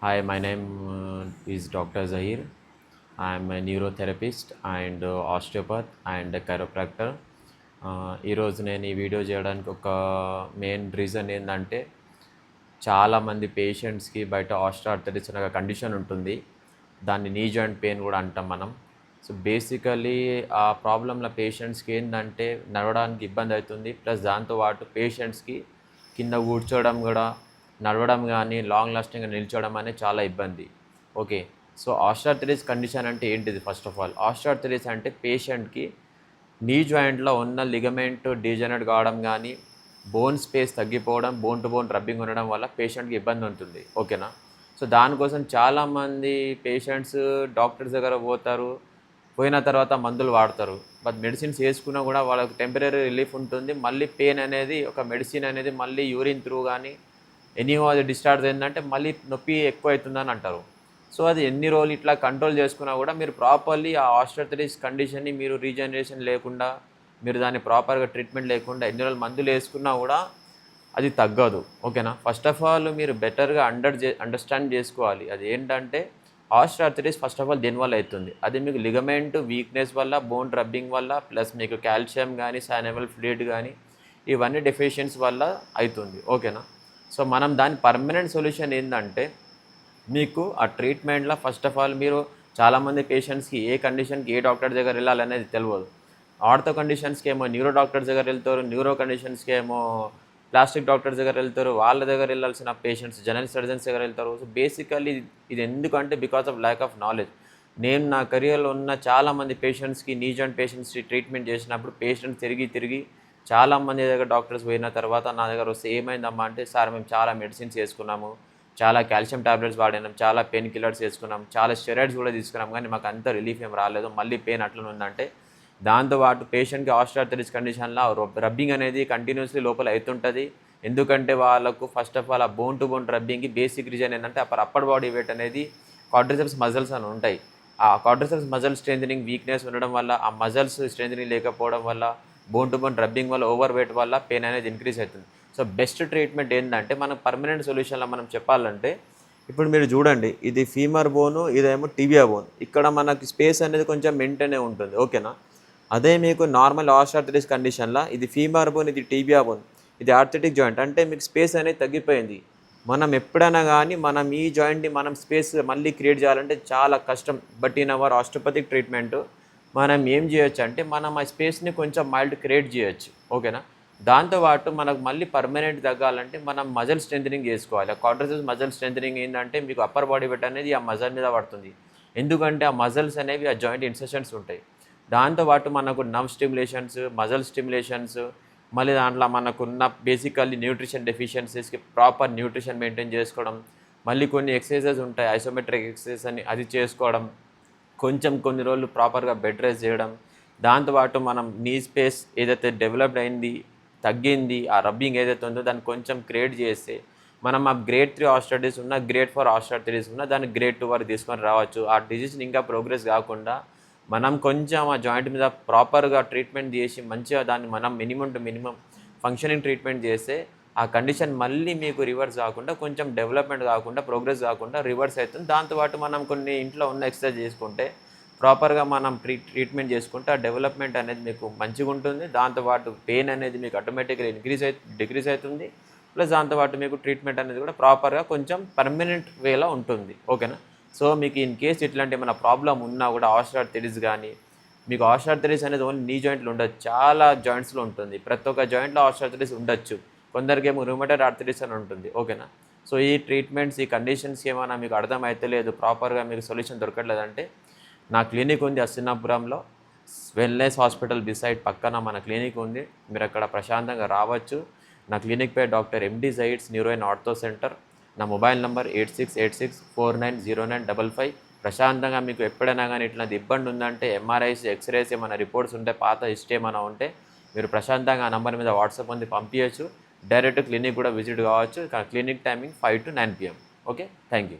Hi, my name is Dr. Zahir. I am a neurotherapist and osteopath and a chiropractor. ఈరోజు నేను ఈ video చేయడానికి ఒక main reason ఏంటంటే చాలామంది పేషెంట్స్కి బయట ఆస్టియోఆర్థరైటిస్ అనే కండిషన్ ఉంటుంది. దాన్ని నీ జాయింట్ పెయిన్ కూడా అంటాం మనం. సో బేసికలీ ఆ ప్రాబ్లంలో పేషెంట్స్కి ఏంటంటే నడవడానికి ఇబ్బంది అవుతుంది. ప్లస్ దాంతోపాటు పేషెంట్స్కి కింద కూర్చోవడం కూడా నడవడం కానీ లాంగ్ లాస్టింగ్గా నిల్చోవడం అనేది చాలా ఇబ్బంది. ఓకే, సో ఆస్టియోఆర్థరైటిస్ కండిషన్ అంటే ఏంటిది? ఫస్ట్ ఆఫ్ ఆల్ ఆస్టియోఆర్థరైటిస్ అంటే పేషెంట్కి నీ జాయింట్లో ఉన్న లిగమెంట్ డీజనరేట్ కావడం కానీ బోన్ స్పేస్ తగ్గిపోవడం, బోన్ టు బోన్ రబ్బింగ్ ఉండడం వల్ల పేషెంట్కి ఇబ్బంది ఉంటుంది. ఓకేనా? సో దానికోసం చాలామంది పేషెంట్స్ డాక్టర్స్ దగ్గర పోతారు, పోయిన తర్వాత మందులు వాడతారు. బట్ మెడిసిన్స్ వేసుకున్నా కూడా వాళ్ళకి టెంపరీ రిలీఫ్ ఉంటుంది. మళ్ళీ పెయిన్ అనేది ఒక మెడిసిన్ అనేది మళ్ళీ యూరిన్ త్రూ కానీ ఎనీహో అది డిశ్చార్జ్ అయిందంటే మళ్ళీ నొప్పి ఎక్కువ అవుతుందని అంటారు. సో అది ఎన్ని రోజులు ఇట్లా కంట్రోల్ చేసుకున్నా కూడా మీరు ప్రాపర్లీ ఆ ఆస్టియోఆర్థరైటిస్ కండిషన్ని మీరు రీజనరేషన్ లేకుండా, మీరు దాన్ని ప్రాపర్గా ట్రీట్మెంట్ లేకుండా ఎన్ని రోజులు మందులు వేసుకున్నా కూడా అది తగ్గదు. ఓకేనా? ఫస్ట్ ఆఫ్ ఆల్ మీరు బెటర్గా అండర్స్టాండ్ చేసుకోవాలి. అది ఏంటంటే ఆస్టియోఆర్థరైటిస్ ఫస్ట్ ఆఫ్ ఆల్ దేనివల్ల అవుతుంది? అది మీకు లిగమెంట్ వీక్నెస్ వల్ల, బోన్ రబ్బింగ్ వల్ల, ప్లస్ మీకు కాల్షియం కానీ సైనవల్ ఫ్లూయిడ్ కానీ ఇవన్నీ డెఫిషియన్సీ వల్ల అవుతుంది. ఓకేనా? సో మనం దాని పర్మనెంట్ సొల్యూషన్ ఏంటంటే మీకు ఆ ట్రీట్మెంట్లో ఫస్ట్ ఆఫ్ ఆల్ మీరు చాలామంది పేషెంట్స్కి ఏ కండిషన్కి ఏ డాక్టర్ దగ్గర వెళ్ళాలనేది తెలియదు. ఆర్థో కండిషన్స్కి ఏమో న్యూరో డాక్టర్స్ దగ్గర వెళ్తారు, న్యూరో కండిషన్స్కి ఏమో ప్లాస్టిక్ డాక్టర్స్ దగ్గర వెళ్తారు, వాళ్ళ దగ్గర వెళ్ళాల్సిన పేషెంట్స్ జనరల్ సర్జన్స్ దగ్గర వెళ్తారు. సో బేసికల్లీ ఇది ఎందుకంటే because of lack of knowledge. నేను నా కెరియర్లో ఉన్న చాలామంది పేషెంట్స్కి నీ జాయింట్ పేషెంట్స్కి ట్రీట్మెంట్ చేసినప్పుడు పేషెంట్స్ తిరిగి చాలామంది దగ్గర డాక్టర్స్ పోయిన తర్వాత నా దగ్గర వస్తే ఏమైందమ్మా అంటే, సార్ మేము చాలా మెడిసిన్స్ వేసుకున్నాము, చాలా కాల్షియం టాబ్లెట్స్ వాడినాం, చాలా పెయిన్ కిల్లర్స్ వేసుకున్నాం, చాలా స్టెరాయిడ్స్ కూడా తీసుకున్నాం, కానీ మాకు అంత రిలీఫ్ ఏం రాలేదు, మళ్ళీ పెయిన్ అట్లనే ఉందంటే దాంతోపాటు పేషెంట్కి ఆస్టియోఆర్థరైటిస్ కండిషన్లో రబ్బింగ్ అనేది కంటిన్యూస్లీ లోపల అవుతుంటుంది. ఎందుకంటే వాళ్ళకు ఫస్ట్ ఆఫ్ ఆల్ ఆ బోన్ టు బోన్ రబ్బింగ్కి బేసిక్ రీజన్ ఏంటంటే అప్పర్ బాడీ వెయిట్ అనేది క్వాడ్రిసెప్స్ మజిల్స్ అని ఉంటాయి. ఆ క్వాడ్రిసెప్స్ మజిల్ స్ట్రెంథనింగ్ వీక్నెస్ ఉండడం వల్ల, ఆ మజిల్స్ స్ట్రెంథనింగ్ లేకపోవడం వల్ల, బోన్ టు బోన్ రబ్బింగ్ వల్ల, ఓవర్ వెయిట్ వల్ల పెయిన్ అనేది ఇంక్రీజ్ అవుతుంది. సో బెస్ట్ ట్రీట్మెంట్ ఏంటంటే మనం పర్మనెంట్ సొల్యూషన్లో మనం చెప్పాలంటే, ఇప్పుడు మీరు చూడండి, ఇది ఫీమర్ బోను, ఇదేమో టిబియా బోన్. ఇక్కడ మనకి స్పేస్ అనేది కొంచెం మెయింటైన్ ఉంటుంది. ఓకేనా? అదే మీకు నార్మల్ ఆస్టియోఆర్థరైటిస్ కండిషన్లో ఇది ఫీమర్ బోన్, ఇది టిబియా బోన్, ఇది ఆర్థరైటిక్ జాయింట్ అంటే మీకు స్పేస్ అనేది తగ్గిపోయింది. మనం ఎప్పుడైనా కానీ మనం ఈ జాయింట్ని మనం స్పేస్ మళ్ళీ క్రియేట్ చేయాలంటే చాలా కష్టం. But in our osteopathic treatment మనం ఏం చేయొచ్చు అంటే మనం ఆ స్పేస్ని కొంచెం మైల్డ్ క్రియేట్ చేయొచ్చు. ఓకేనా? దాంతోపాటు మనకు మళ్ళీ పర్మనెంట్ తగ్గాలంటే మనం మజిల్ స్ట్రెంథనింగ్ చేసుకోవాలి. క్వాడ్రిసెప్స్ మజిల్ స్ట్రెంథనింగ్ ఏంటంటే మీకు అప్పర్ బాడీ వెయిట్ అనేది ఆ మజిల్ మీద పడుతుంది. ఎందుకంటే ఆ మజిల్స్ అనేవి ఆ జాయింట్ ఇన్సెషన్స్ ఉంటాయి. దాంతోపాటు మనకు నర్వ్ స్టిమ్యులేషన్స్, మజిల్ స్టిమ్యులేషన్స్, మళ్ళీ దాంట్లో మనకున్న బేసికల్లీ న్యూట్రిషన్ డెఫిషియన్సీస్కి ప్రాపర్ న్యూట్రిషన్ మెయింటైన్ చేసుకోవడం, మళ్ళీ కొన్ని ఎక్సర్సైజెస్ ఉంటాయి ఐసోమెట్రిక్ ఎక్సర్సైజ్ అని, అది చేసుకోవడం, కొంచెం కొన్ని రోజులు ప్రాపర్గా బెడ్ రెస్ట్ చేయడం, దాంతోపాటు మనం నీ స్పేస్ ఏదైతే డెవలప్డ్ అయింది, తగ్గింది, ఆ రబ్బింగ్ ఏదైతే ఉందో దాన్ని కొంచెం క్రియేట్ చేస్తే మనం ఆ గ్రేడ్ 3 ఆస్టియోఆర్థరైటిస్ ఉన్న, గ్రేడ్ 4 ఆస్టియోఆర్థరైటిస్ ఉన్న దాన్ని గ్రేడ్ 2 వరకు తీసుకొని రావచ్చు. ఆ డిజీజ్ని ఇంకా ప్రోగ్రెస్ కాకుండా మనం కొంచెం ఆ జాయింట్ మీద ప్రాపర్గా ట్రీట్మెంట్ చేసి మంచిగా దాన్ని మనం minimum to minimum functioning treatment చేస్తే ఆ కండిషన్ మళ్ళీ మీకు రివర్స్ కాకుండా, కొంచెం డెవలప్మెంట్ కాకుండా, ప్రోగ్రెస్ కాకుండా రివర్స్ అవుతుంది. దాంతోపాటు మనం కొన్ని ఇంట్లో ఉన్న ఎక్సర్సైజ్ చేసుకుంటే, ప్రాపర్గా మనం ట్రీట్మెంట్ చేసుకుంటే ఆ డెవలప్మెంట్ అనేది మీకు మంచిగా ఉంటుంది. దాంతోపాటు పెయిన్ అనేది మీకు ఆటోమేటిక్గా డిక్రీజ్ అవుతుంది. ప్లస్ దాంతోపాటు మీకు ట్రీట్మెంట్ అనేది కూడా ప్రాపర్గా కొంచెం పర్మనెంట్ వేలో ఉంటుంది. ఓకేనా? సో మీకు ఇన్ కేస్ ఇట్లాంటి ఏమైనా ప్రాబ్లం ఉన్నా కూడా ఆస్టియోఆర్థరైటిస్ కానీ, మీకు ఆస్టియోఆర్థరైటిస్ అనేది ఓన్లీ నీ జాయింట్లో ఉండదు, చాలా జాయింట్స్లో ఉంటుంది. ప్రతి ఒక్క జాయింట్లో ఆస్టియోఆర్థరైటిస్ ఉండొచ్చు. కొందరికేమో రుమటైడ్ ఆర్థరైటిస్ అని ఉంటుంది. ఓకేనా? సో ఈ ట్రీట్మెంట్స్, ఈ కండిషన్స్కి ఏమైనా మీకు అర్థమైతలేదు, ప్రాపర్గా మీకు సొల్యూషన్ దొరకట్లేదంటే నా క్లినిక్ ఉంది అస్సినాపురంలో, వెల్నెస్ హాస్పిటల్ బిసైడ్ పక్కన మన క్లినిక్ ఉంది. మీరు అక్కడ ప్రశాంతంగా రావచ్చు. నా క్లినిక్ పేరు డాక్టర్ ఎండి జైడ్స్ న్యూరో అండ్ ఆర్థో సెంటర్. నా మొబైల్ నంబర్ 8686490955. ప్రశాంతంగా మీకు ఎప్పుడైనా కానీ ఇట్లాంటి ఇబ్బంది ఉందంటే, ఎంఆర్ఐస్, ఎక్స్రేస్, ఏమైనా రిపోర్ట్స్ ఉంటే, పాత హిస్టరీ ఏమైనా ఉంటే మీరు ప్రశాంతంగా ఆ నంబర్ మీద వాట్సాప్ ఉంది పంపించచ్చు. డైరెక్ట్ క్లినిక్ కూడా విజిట్ కావచ్చు. Clinic timing 5 to 9 PM. Okay, thank you.